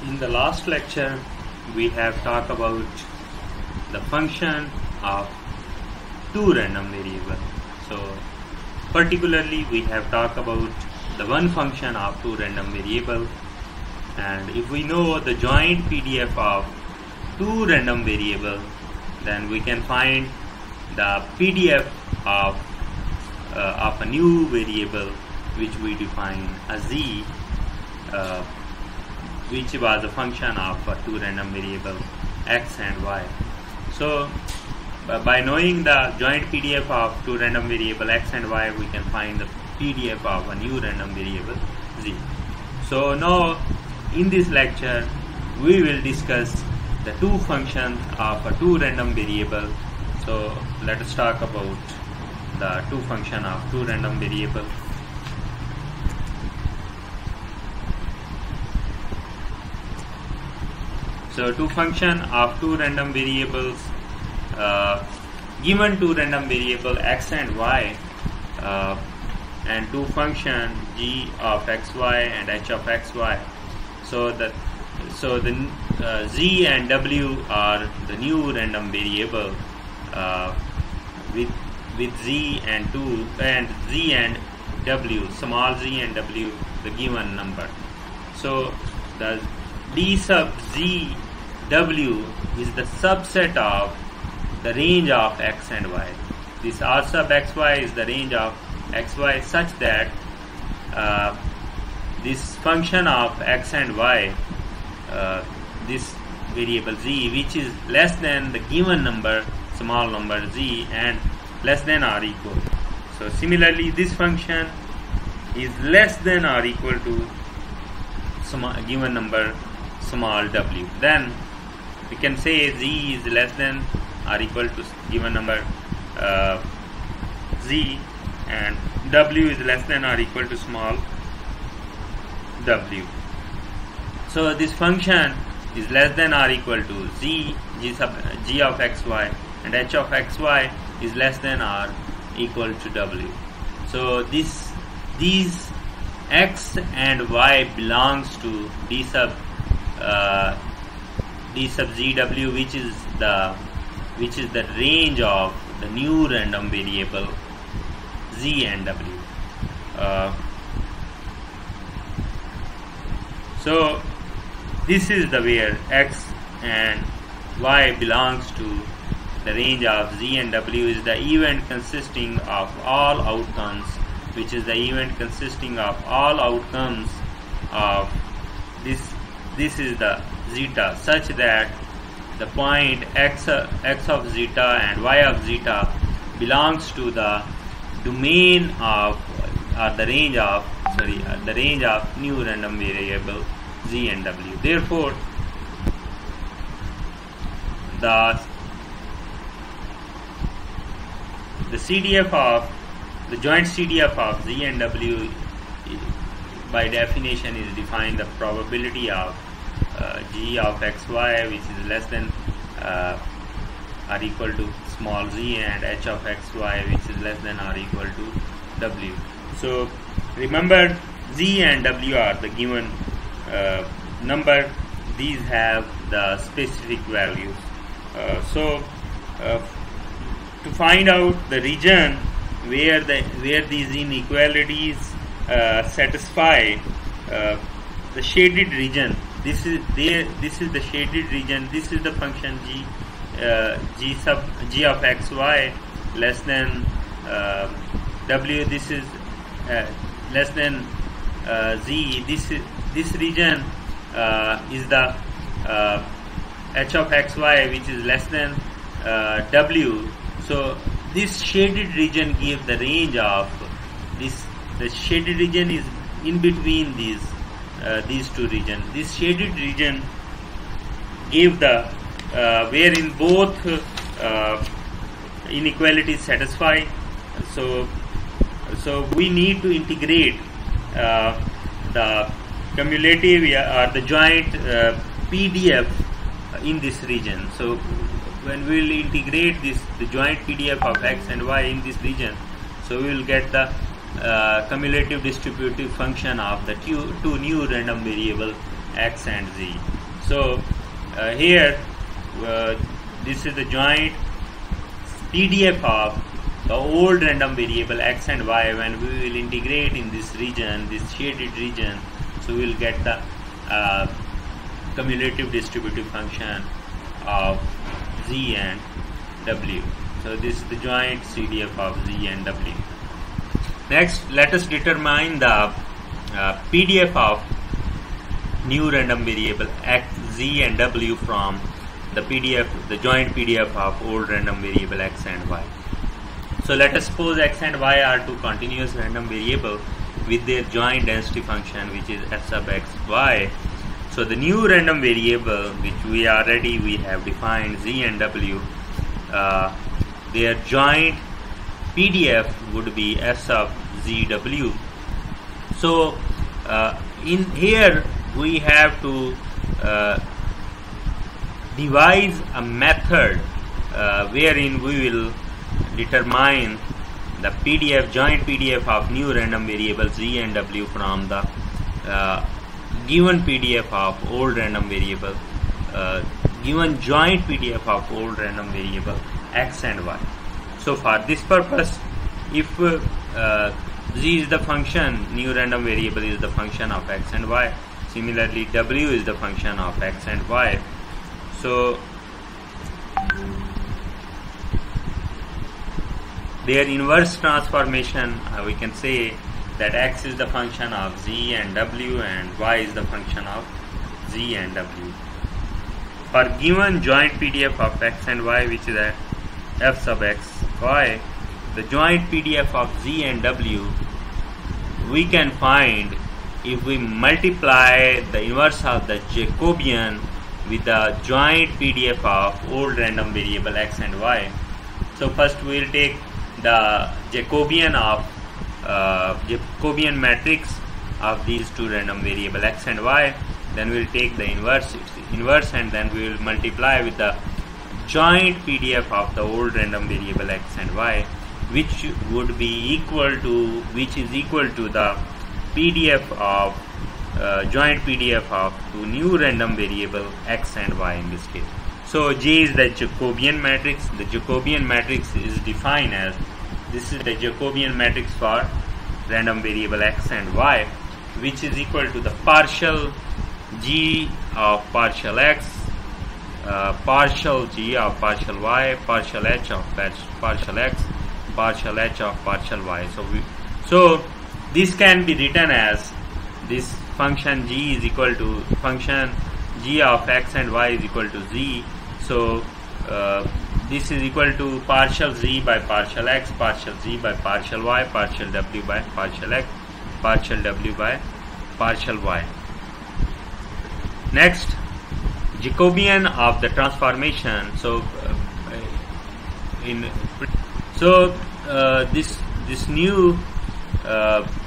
In the last lecture, we have talked about the function of two random variables. So, particularly, we have talked about the one function of two random variables. And if we know the joint PDF of two random variables, then we can find the PDF of a new variable which we define as z, which was a function of two random variables x and y. So by knowing the joint PDF of two random variables x and y, we can find the PDF of a new random variable z. So now in this lecture we will discuss the two functions of a two random variable. So let us talk about the two functions of two random variables. So two function of two random variables, given two random variable x and y, and two function g of xy and h of xy. So the z and w are the new random variable with z and z and w, small z and w, the given number. So the d sub z w is the subset of the range of x and y. This r sub xy is the range of xy such that this function of x and y, this variable z, which is less than the given number, small number z, and less than or equal. So similarly, this function is less than or equal to given number small w. Then we can say z is less than or equal to given number z, and w is less than or equal to small w. So this function is less than or equal to g of xy, and h of xy is less than or equal to w. So these x and y belongs to d sub zw, which is the range of the new random variable z and w. So this is the where x and y belongs to the range of z and w is the event consisting of all outcomes, which is the event consisting of all outcomes of this is the zeta, such that the point x of zeta and y of zeta belongs to the domain of the range of new random variable z and w. Therefore the CDF of the joint CDF of z and w by definition is defined the probability of g of xy, which is less than or equal to small z, and h of xy, which is less than or equal to w. So remember, z and w are the given number. These have the specific values. So to find out the region where these inequalities satisfy the shaded region, this is the shaded region. This is the function g of xy less than w. This is less than z. This region is the h of xy, which is less than w. So this shaded region gives the range of this. The shaded region is in between these two regions. This shaded region gave the wherein both inequalities satisfy. So we need to integrate the cumulative or the joint PDF in this region. So when we will integrate the joint PDF of x and y in this region, so we will get the cumulative distributive function of the two new random variable x and z. So here this is the joint PDF of the old random variable x and y. When we will integrate in this region, this shaded region, so we will get the cumulative distributive function of z and w. So this is the joint CDF of z and w. Next, let us determine the PDF of new random variable x, z and w from the joint PDF of old random variable x and y. So let us suppose x and y are two continuous random variables with their joint density function, which is f sub x, y. So the new random variable which we have defined, z and w, their joint PDF would be f sub zw. So in here we have to devise a method wherein we will determine the joint PDF of new random variable z and w from the given PDF of old random variable, given joint PDF of old random variable x and y. So for this purpose, if z is the function, new random variable is the function of x and y, similarly w is the function of x and y. So their inverse transformation, we can say that x is the function of z and w and y is the function of z and w. For given joint PDF of x and y, which is at f sub x, y, the joint PDF of z and w we can find if we multiply the inverse of the Jacobian with the joint PDF of old random variable x and y. So first we will take the Jacobian of Jacobian matrix of these two random variable x and y, then we will take the inverse and then we will multiply with the joint PDF of the old random variable x and y, which is equal to the PDF of joint PDF of two new random variable x and y in this case. So J is the Jacobian matrix. The Jacobian matrix is defined as, this is the Jacobian matrix for random variable x and y, which is equal to the partial G of partial x, partial G of partial y, partial H of partial x, partial H of partial y. So this can be written as, this function G is equal to function G of x and y is equal to z. So this is equal to partial z by partial x, partial z by partial y, partial w by partial x, partial w by partial y. Next, Jacobian of the transformation. So this new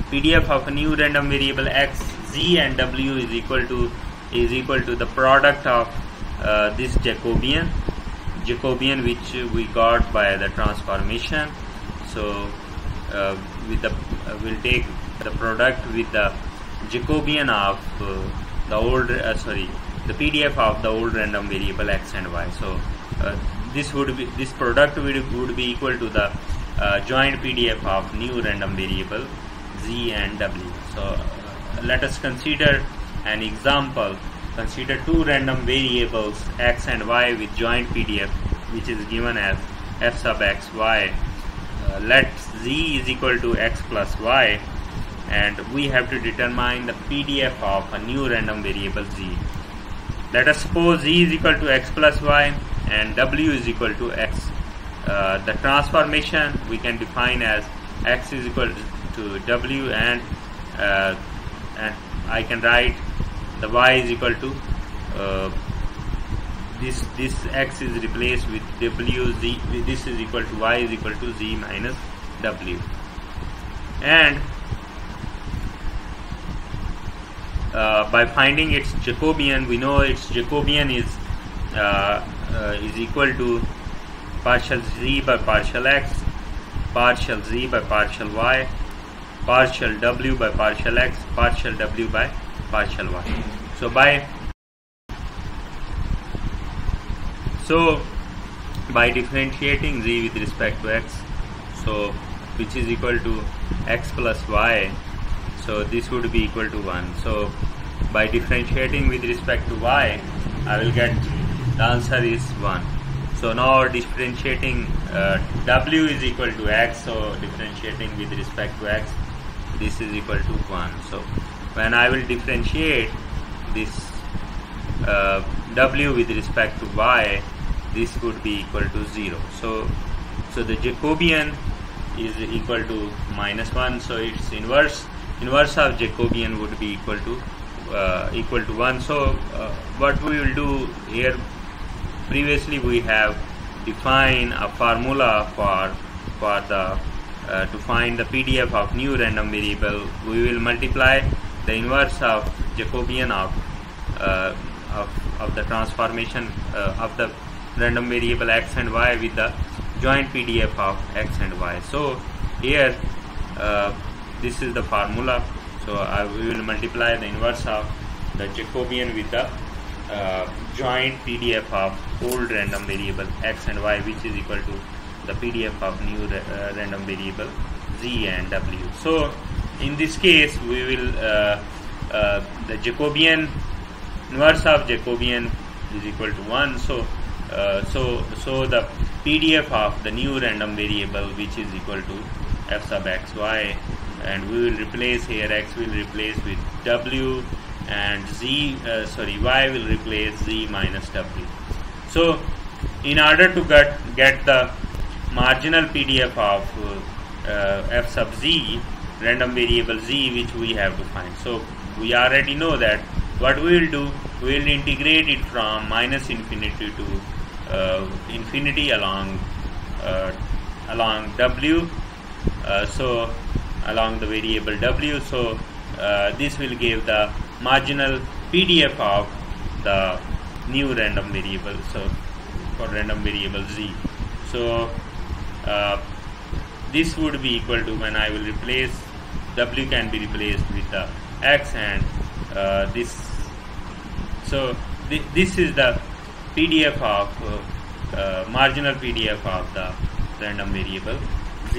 PDF of a new random variable x, z and w is equal to the product of this Jacobian which we got by the transformation. So we'll take the product with the Jacobian of the PDF of the old random variable x and y. So this product would be equal to the joint PDF of new random variable z and w. So let us consider an example. Consider two random variables x and y with joint PDF, which is given as f sub x, y. Let z is equal to x plus y, and we have to determine the PDF of a new random variable z. Let us suppose z is equal to x plus y and w is equal to x. The transformation we can define as x is equal to w, and I can write the y is equal to this x is replaced with w, z, this is equal to y is equal to z minus w. And by finding its Jacobian, we know its Jacobian is equal to partial z by partial x, partial z by partial y, partial w by partial x, partial w by partial y. So by differentiating z with respect to x, so which is equal to x plus y, so this would be equal to 1. So by differentiating with respect to y, I will get the answer is 1. So now differentiating w is equal to x, so differentiating with respect to x, this is equal to 1. So when I will differentiate this w with respect to y, this would be equal to 0. So the Jacobian is equal to -1. So its inverse of Jacobian would be equal to 1. So what we will do here, previously we have defined a formula for the to find the PDF of new random variable. We will multiply the inverse of Jacobian of the transformation of the random variable x and y with the joint PDF of x and y. So here this is the formula. So we will multiply the inverse of the Jacobian with the joint PDF of old random variable x and y, which is equal to the PDF of new random variable z and w. So in this case we will the Jacobian, inverse of Jacobian is equal to 1. So the PDF of the new random variable, which is equal to f sub x y, and we will replace here x will replace with w, and y will replace z minus w. So in order to get the marginal PDF of f sub z, random variable z, which we have to find. So we already know that what we will do, we will integrate it from -infinity to infinity along w, so along the variable w. So this will give the marginal PDF of the new random variable, so for random variable z. So this would be equal to, when I will replace, w can be replaced with the x, and this. So this is the PDF of marginal PDF of the random variable z.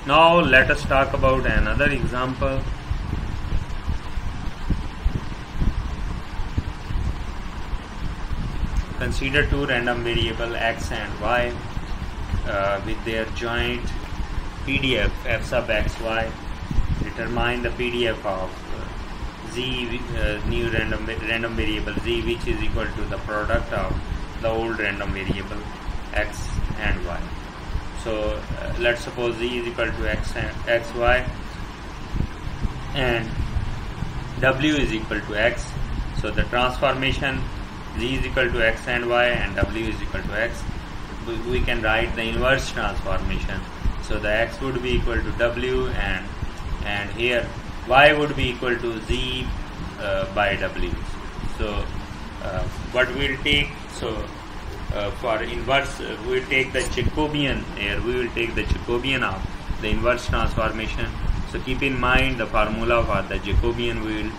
Now let us talk about another example. Consider two random variable x and y with their joint PDF f sub x y. Determine the PDF of z new random variable z, which is equal to the product of the old random variable x and y. So let's suppose z is equal to x y and w is equal to x. So the transformation z is equal to x and y and w is equal to x, we can write the inverse transformation. So the x would be equal to w, and here y would be equal to z by w. So what we will take, so for inverse we will take the Jacobian here, we will take the Jacobian of the inverse transformation. So keep in mind the formula for the Jacobian. We will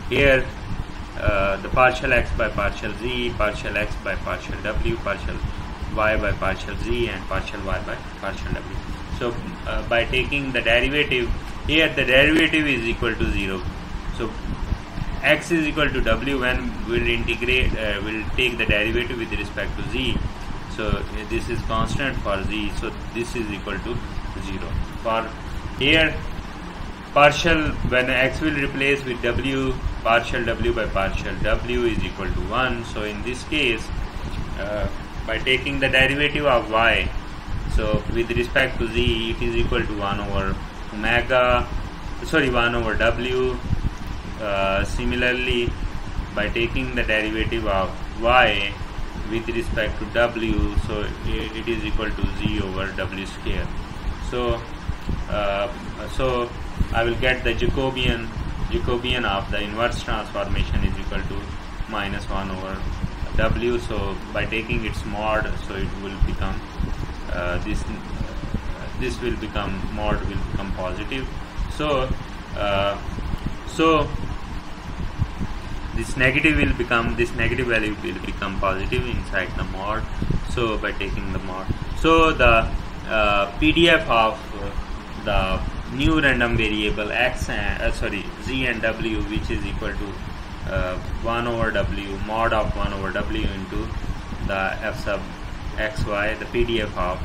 here the partial x by partial z, partial x by partial w, partial y by partial z, and partial y by partial w. So by taking the derivative here, the derivative is equal to 0. So x is equal to w when we'll integrate, we'll take the derivative with respect to z. So this is constant for z, so this is equal to 0. For here, partial, when x will replace with w, partial w by partial w is equal to 1. So in this case, by taking the derivative of y, so with respect to z, it is equal to 1 over w. Similarly, by taking the derivative of y with respect to w, so it is equal to z over w square. So so I will get the Jacobian of the inverse transformation is equal to -1 over w. So by taking its mod, so it will become this will become, mod will become positive. So this negative value will become positive inside the mod. So by taking the mod, so the PDF of the new random variable x and z and w, which is equal to 1 over w mod of 1 over w into the f sub xy, the PDF of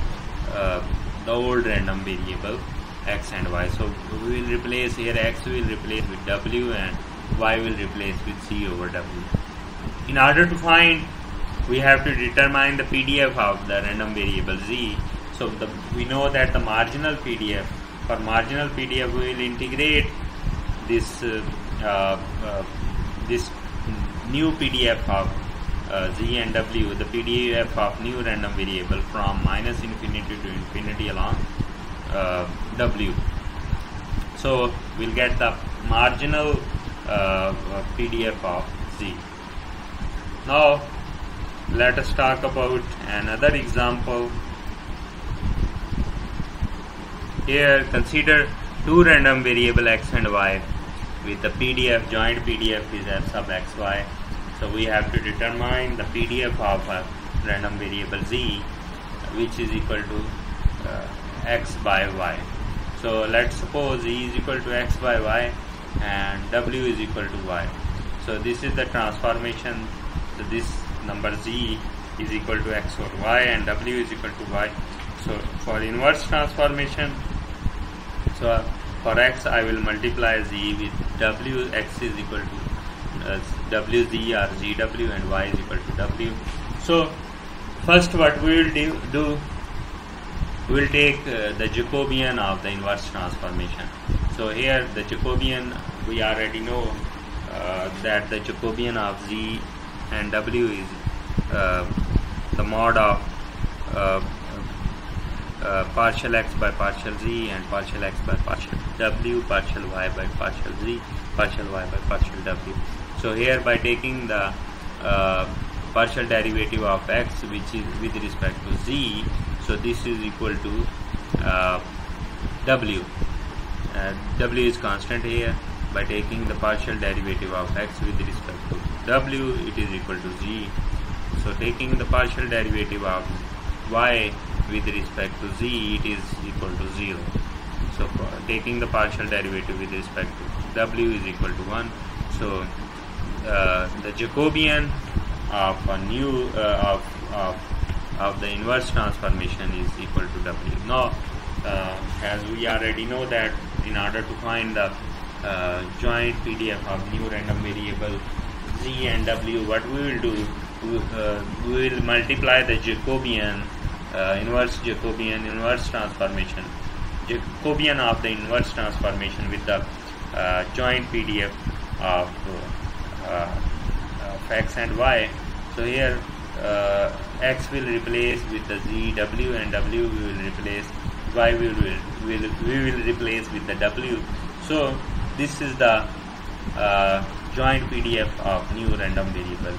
the old random variable x and y. So we will replace here, x will replace with w and y will replace with z over w. In order to find, we have to determine the PDF of the random variable z. So we know that the marginal PDF, for marginal PDF we will integrate this this new PDF of z and w, the PDF of new random variable, from minus infinity to infinity along w. So we'll get the marginal PDF of z. Now let us talk about another example. Here consider two random variable x and y with the PDF, joint PDF is f sub xy. So we have to determine the PDF of a random variable z, which is equal to x by y. So let's suppose z is equal to x by y and w is equal to y. So this is the transformation. So this number z is equal to x over y and w is equal to y. So for inverse transformation, so for x I will multiply z with w, x is equal to wz or zw and y is equal to w. So first what we will do, we will take the Jacobian of the inverse transformation. So here the Jacobian, we already know that the Jacobian of z and w is the mod of partial x by partial z and partial x by partial w, partial y by partial z, partial y by partial w. So here by taking the partial derivative of x, which is with respect to z, so this is equal to w. W is constant here. By taking the partial derivative of x with respect to w, it is equal to z. So taking the partial derivative of y with respect to z, it is equal to 0. So taking the partial derivative with respect to w is equal to 1. So the Jacobian of a new of the inverse transformation is equal to w. Now as we already know that in order to find the joint PDF of new random variable z and w, what we will do, we will multiply the Jacobian, inverse transformation, Jacobian of the inverse transformation with the joint PDF of x and y. So here x will replace with the zw and w we will replace, y we will replace with the w. So this is the joint PDF of new random variable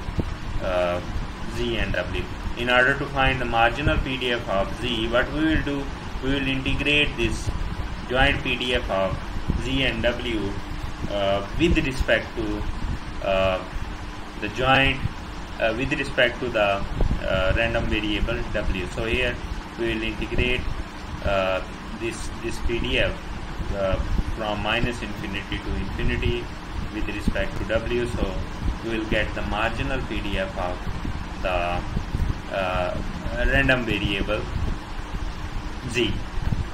z and w. In order to find the marginal PDF of z, what we will do, we will integrate this joint PDF of z and w with respect to the joint with respect to the random variable w. So here we will integrate this PDF from minus infinity to infinity with respect to w. So we will get the marginal PDF of the random variable z.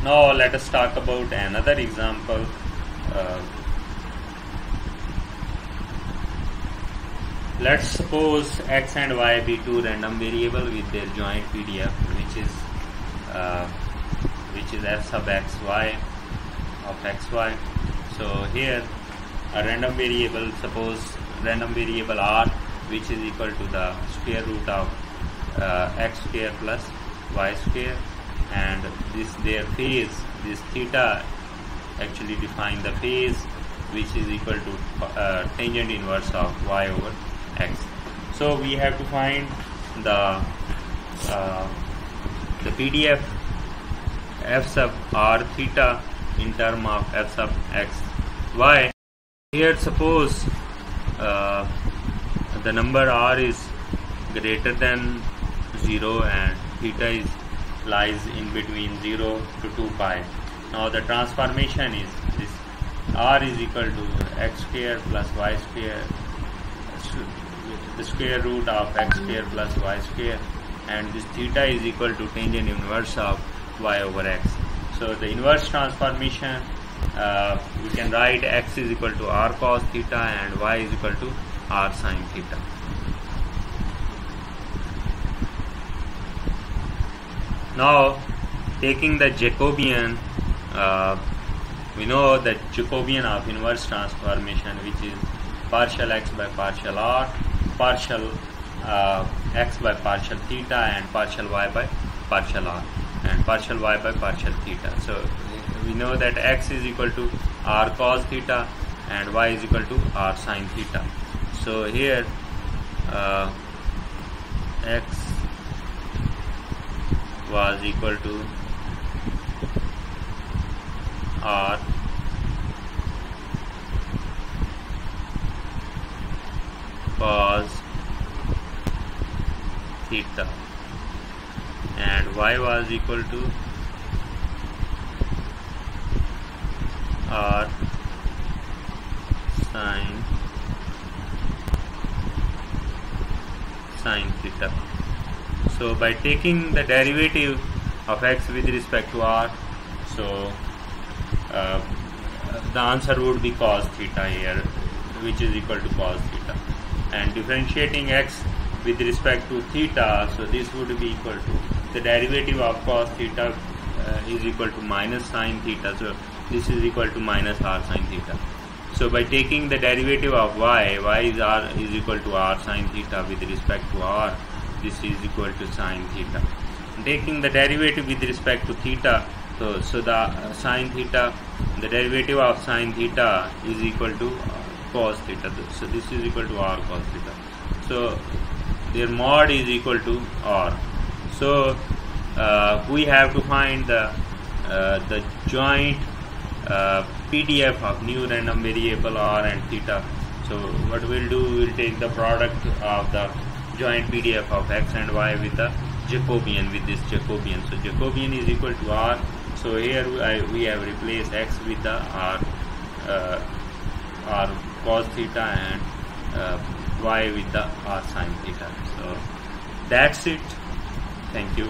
Now let us talk about another example. Let's suppose x and y be two random variable with their joint PDF, which is f sub xy of xy. So here a random variable, suppose random variable r, which is equal to the square root of x square plus y square, and their phase, this theta actually define the phase, which is equal to tangent inverse of y over x. So we have to find the PDF f sub r theta in term of f sub x y. Here suppose the number r is greater than 0 and theta is lies in between 0 to 2 pi. Now the transformation is this: r is equal to x square plus y square, the square root of x square plus y square, and this theta is equal to tangent inverse of y over x. So the inverse transformation, we can write x is equal to r cos theta and y is equal to r sin theta. Now taking the Jacobian, we know that Jacobian of inverse transformation, which is partial x by partial r, partial x by partial theta, and partial y by partial r, and partial y by partial theta. So we know that x is equal to r cos theta and y is equal to r sin theta. So here x was equal to r cos theta and y was equal to r sin theta. So by taking the derivative of x with respect to r, so the answer would be cos theta here, which is equal to cos theta, and differentiating x with respect to theta, so this would be equal to the derivative of cos theta is equal to minus sin theta, so this is equal to minus r sin theta. So by taking the derivative of y is equal to r sin theta with respect to r, this is equal to sin theta. Taking the derivative with respect to theta, so the sin theta, the derivative of sin theta is equal to cos theta, so this is equal to r cos theta. So their mod is equal to r. So we have to find the joint PDF of new random variable r and theta. So what we'll do, we'll take the product of the joint PDF of x and y with the Jacobian, with this Jacobian. So Jacobian is equal to r. So here we have replaced x with the r cos theta and y with the r sin theta. So that's it. Thank you.